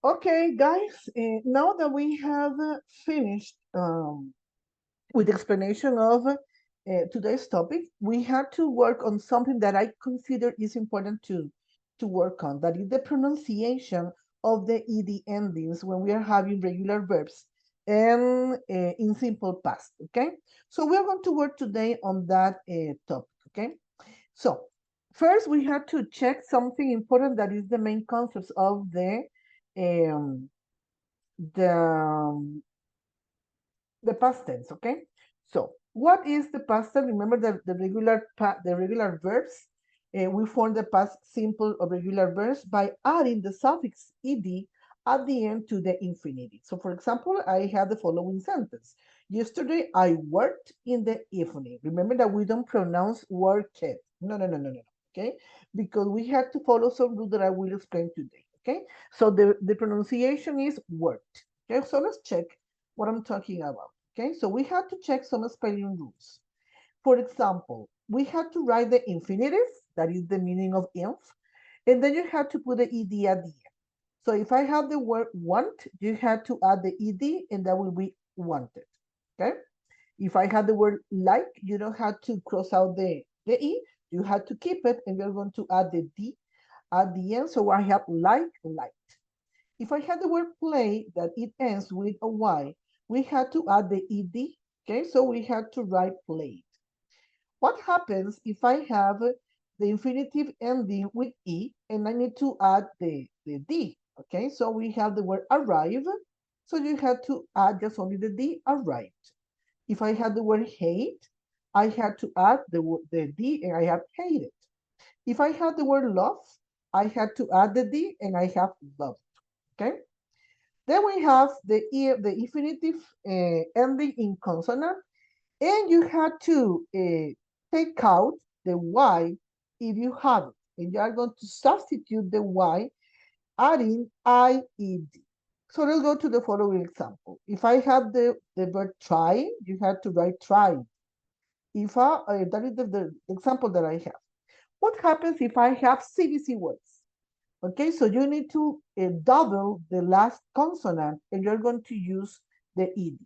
Okay, guys, now that we have finished with the explanation of today's topic, we had to work on something that I consider is important to work on. That is the pronunciation of the ed endings when we are having regular verbs and in simple past. Okay, so we are going to work today on that topic. Okay, so first we had to check something important that is the main concepts of um, the the past tense. Okay, so what is the past tense? Remember the regular verbs. We form the past simple or regular verbs by adding the suffix ed at the end to the infinitive. So for example, I have the following sentence: yesterday I worked in the evening. Remember that we don't pronounce worked. No. Okay, because we have to follow some rule that I will explain today. Okay, so the pronunciation is worked. Okay, so let's check what I'm talking about. Okay, so we had to check some spelling rules. For example, we had to write the infinitive, that is the meaning of inf, and then you had to put the ed at the end. So if I have the word want, you had to add the ed, and that will be wanted. Okay, if I had the word like, you don't have to cross out the e, you had to keep it, and we're going to add the d at the end. So I have like, liked. If I had the word play that it ends with a Y, we had to add the ed. Okay, so we had to write played. What happens if I have the infinitive ending with e and I need to add the d? Okay, so we have the word arrive, so you had to add just only the d, arrived. If I had the word hate, I had to add the d and I have hated. If I had the word love, I had to add the d and I have loved. Okay. Then we have the infinitive ending in consonant, and you had to take out the y if you have it, and you are going to substitute the y adding ied. So let's go to the following example. If I have the verb try, you have to write try. If that is the example that I have. What happens if I have CVC words? Okay, so you need to double the last consonant and you're going to use the ed.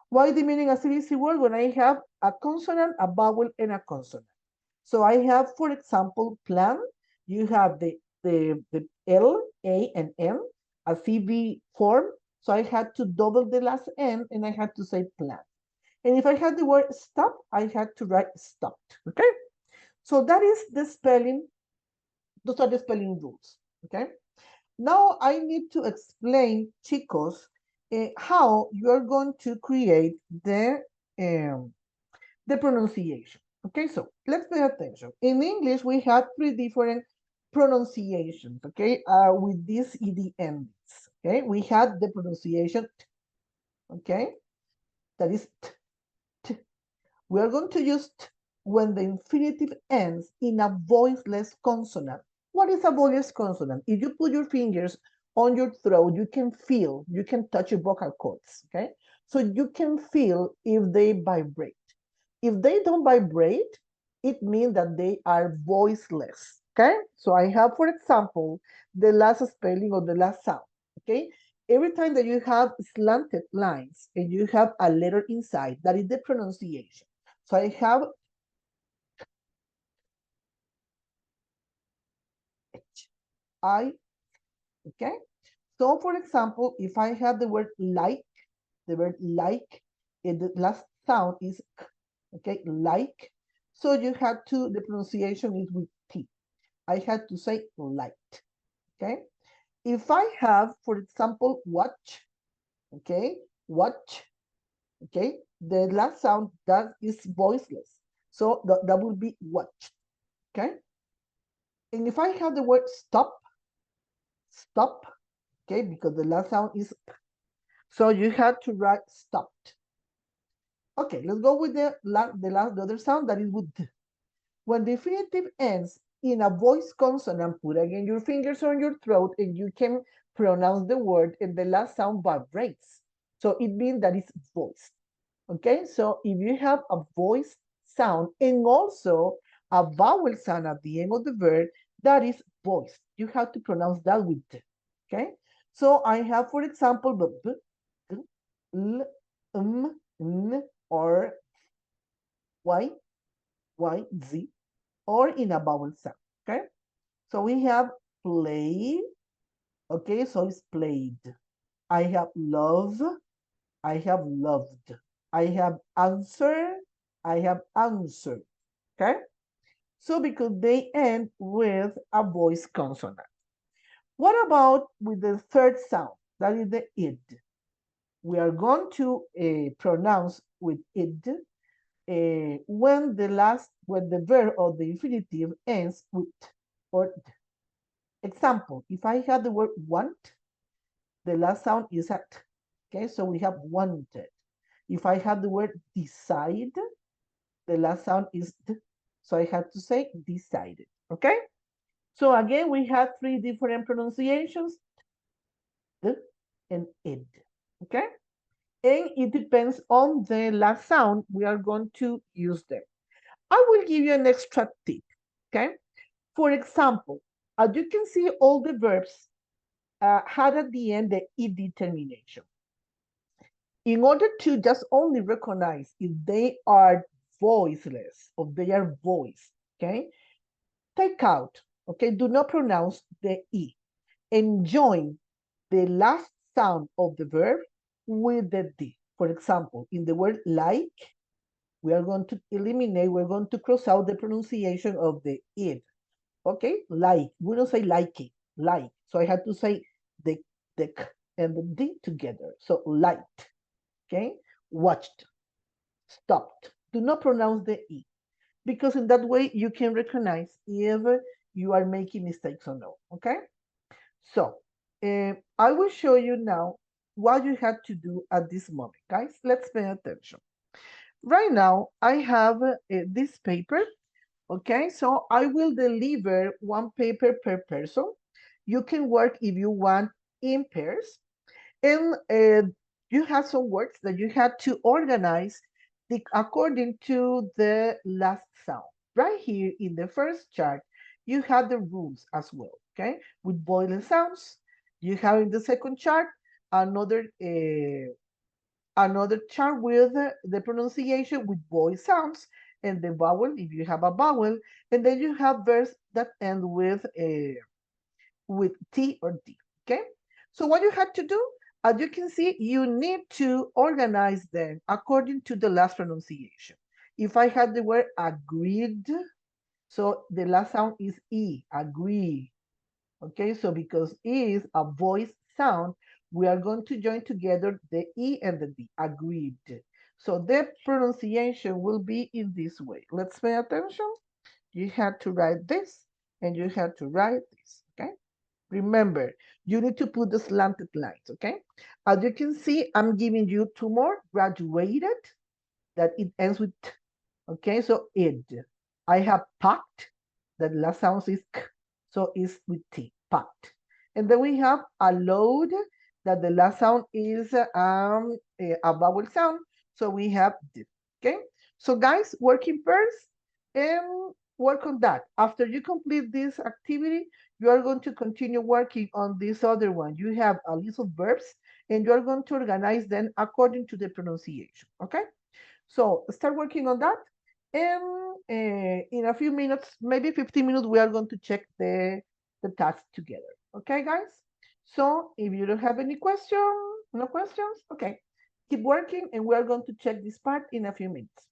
Why the meaning a CVC word when I have a consonant, a vowel, and a consonant? So I have, for example, plan. You have the L, A, and M, a CV form. So I had to double the last N and I had to say plan. And if I had the word stop, I had to write stopped. Okay, so that is the spelling. Those are the spelling rules. Okay. Now I need to explain, chicos, how you are going to create um, the pronunciation. Okay, so let's pay attention. In English, we have three different pronunciations, okay, with these ed endings. Okay, we had the pronunciation, okay, that is t. We are going to use t when the infinitive ends in a voiceless consonant. What is a voiceless consonant? If you put your fingers on your throat, you can feel, you can touch your vocal cords, okay? So you can feel if they vibrate. If they don't vibrate, it means that they are voiceless, okay? So I have, for example, the last spelling or the last sound, okay? Every time that you have slanted lines and you have a letter inside, that is the pronunciation. So I have H, I, okay? So for example, if I have the word like, the word like, the last sound is k, okay, like. So you have to, the pronunciation is with T. I had to say light, okay? If I have, for example, watch, okay, watch, okay, the last sound that is voiceless. So that will be watch, okay? And if I have the word stop, stop, okay, because the last sound is p. So you have to write stopped. Okay, let's go with the other sound that is with d. When the infinitive ends in a voice consonant, put again your fingers on your throat and you can pronounce the word and the last sound vibrates. So it means that it's voiced. Okay, so if you have a voice sound and also a vowel sound at the end of the verb, that is voiced. You have to pronounce that with d. Okay, So I have, for example, b, g, l, n, or y, z, or in a vowel sound. Okay. So we have play. Okay, so it's played. I have love. I have loved. I have answer. I have answered. Okay. So because they end with a voice consonant. What about with the third sound? That is the id. We are going to pronounce with id when the verb or the infinitive ends with or d. Example, if I have the word want, the last sound is a t. Okay, so we have wanted. If I have the word decide, the last sound is d. So I have to say decided. Okay? So again, we have three different pronunciations, d and id. Okay? And it depends on the last sound we are going to use them. I will give you an extra tip. Okay? For example, as you can see, all the verbs had at the end the ed termination. In order to just only recognize if they are voiceless or they are voiced, okay, take out, okay, do not pronounce the E and join the last sound of the verb with the D. For example, in the word like, we are going to eliminate, we're going to cross out the pronunciation of the it. Okay, like, we don't say like it, like. So I had to say the k and the D together. So liked, okay, watched, stopped. Do not pronounce the E because in that way you can recognize if you are making mistakes or no, okay? So I will show you now what you have to do at this moment, guys. Let's pay attention. Right now, I have this paper, okay? So I will deliver one paper per person. You can work if you want in pairs. And you have some words that you had to organize according to the last sound. Right here in the first chart, you have the rules as well, okay? With vowel sounds. You have in the second chart another another chart with the pronunciation with voice sounds and the vowel if you have a vowel, and then you have verbs that end with T or D, okay? So what you have to do, as you can see, you need to organize them according to the last pronunciation. If I have the word agreed, so the last sound is E, agree. Okay, so because E is a voice sound, we are going to join together the E and the D, agreed. So the pronunciation will be in this way. Let's pay attention. You have to write this and you have to write this, okay? Remember, you need to put the slanted lines, okay? As you can see, I'm giving you two more, graduated, that it ends with t, okay? So id. I have packed, that last sound is k, so it's with t, packed. And then we have allowed, that the last sound is a vowel sound, so we have d, okay? So guys, work in pairs and work on that. After you complete this activity, you are going to continue working on this other one. You have a list of verbs and you are going to organize them according to the pronunciation, okay? So start working on that. And in a few minutes, maybe 15 minutes, we are going to check the task together. Okay, guys? So if you don't have any questions, no questions, okay. Keep working and we are going to check this part in a few minutes.